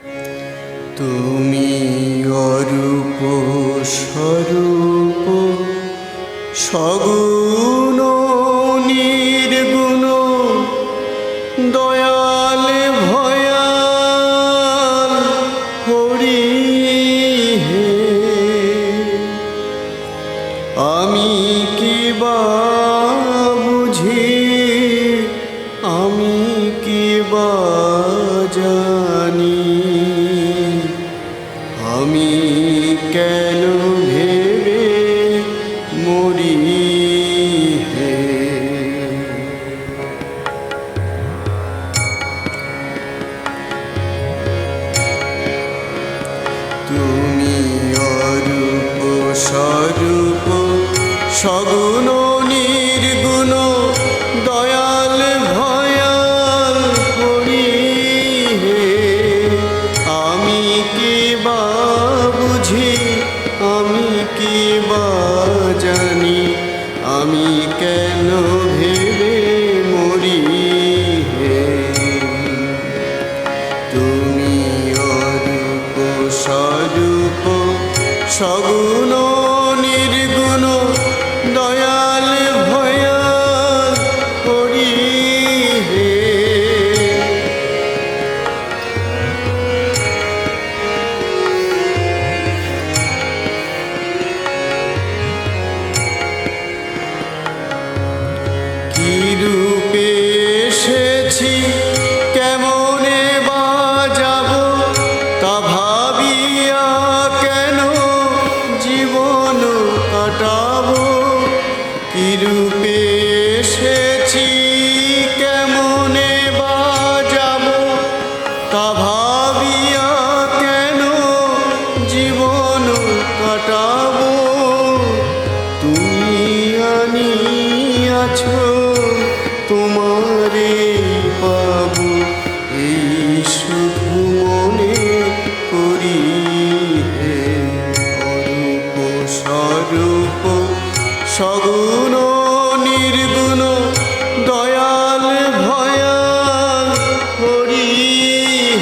তুমি অরূপ স্বরূপ সগুণ নির্গুণ দয়াল ভয়াল হরি হে। আমি কি বা বুঝি, আমি কি বা জানি, আমি কেন ভেবে মরি হে। তুমি অরূপ স্বরূপ সগুণ নির্গুণ দয়াল ভয়াল হরি হে। আমি কি বা বুঝি, আমি কি বা জানি, আমি কেন ভেবে মরি হে। তুমি অরূপ স্বরূপ সগুণ নির্গুণ দয়াল ভয়াল হরি হে। কি রূপে এসেছি, কেমনে বা যাব, তা ভাবিয়া কেন জীবন কাটাবো। কি রূপে এসেছি, কেমনে বা যাব, তা ভাবিয়া কেন জীবন কাটাবো। তুমি আনিয়াছ, তোমারে পাবো, এই শুধু মনে করি হে। অরূপ স্বরূপ সগুণ নির্গুণ দয়াল ভয়াল হরি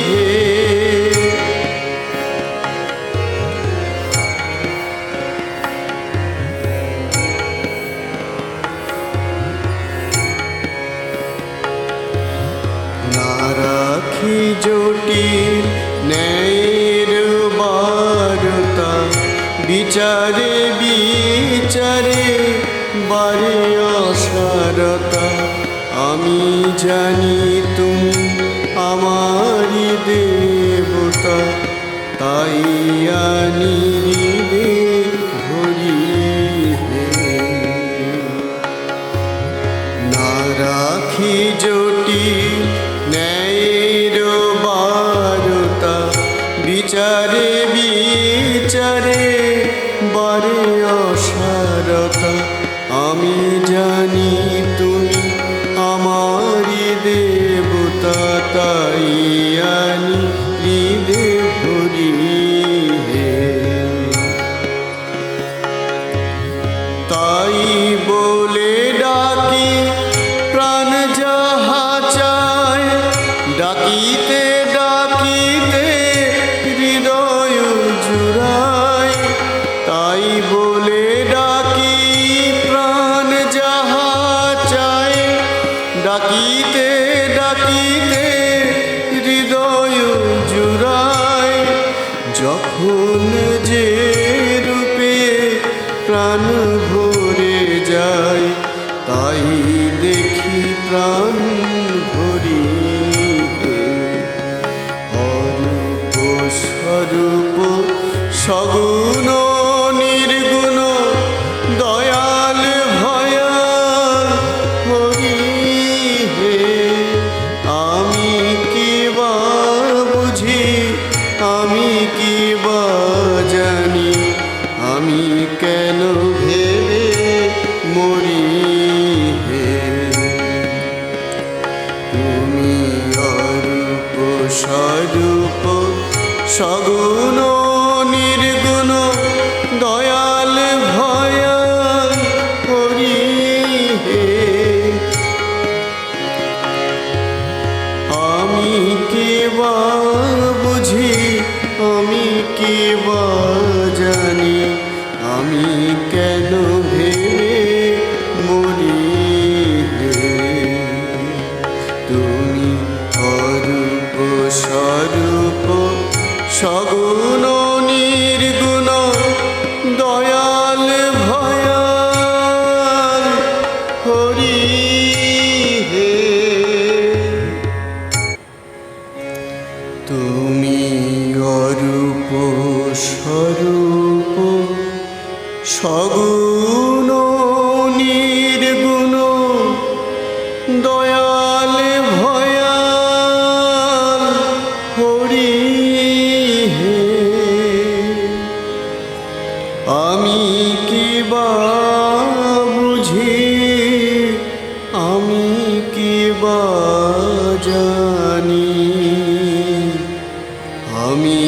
হে। না রাখি জটিল ন্যায়ের বারতা, বিচারে বিচারে বারে অসারতা। আমি জানি তুমি আমারি দেবতা, তাই আনি হৃদে ধরি হে। না রাখি জটিল ন্যায়ের বারতা, বিচারে বিচারে বারে অসারতা। আমি জানি তুমি আমারি দেবতা, তাই আনি হৃদে ধরি হে। তাই বলে ডাকি প্রাণ যাহা চায়, ডাকিতে ডাকিতে হৃদয় জুড়ায়। তাই বলে ডাকি প্রাণ যাহা চায়, ডাকিতে ডাকিতে হৃদয় জুড়ায়। যখন যে রূপে প্রাণ ভরে যায়, তাই দেখি প্রাণ ভরি হে। অরূপ স্বরূপ সগুণ নির্গুণ দয়াল ভয়াল হরি হে। আমি কি বা বুঝি, আমি কি বা জানি, আমি কেন ভেবে মরি হে। তুমি অরূপ স্বরূপ সগুণ নির্গুণ দয়াল ভয়াল হরি হে। আমি কি বা বুঝি, আমি কি বা জানি আমি কেন ভেবে মরি হে। তুমি অরূপ স্বরূপ সগুণ নির্গুণ দয়াল ভয়াল হরি হে। তুমি অরূপ স্বরূপ সগুণ নির্গুণ দয়াল ভয়াল হরি হে। আমি কি বা বুঝি আমি কি বা জানি আমি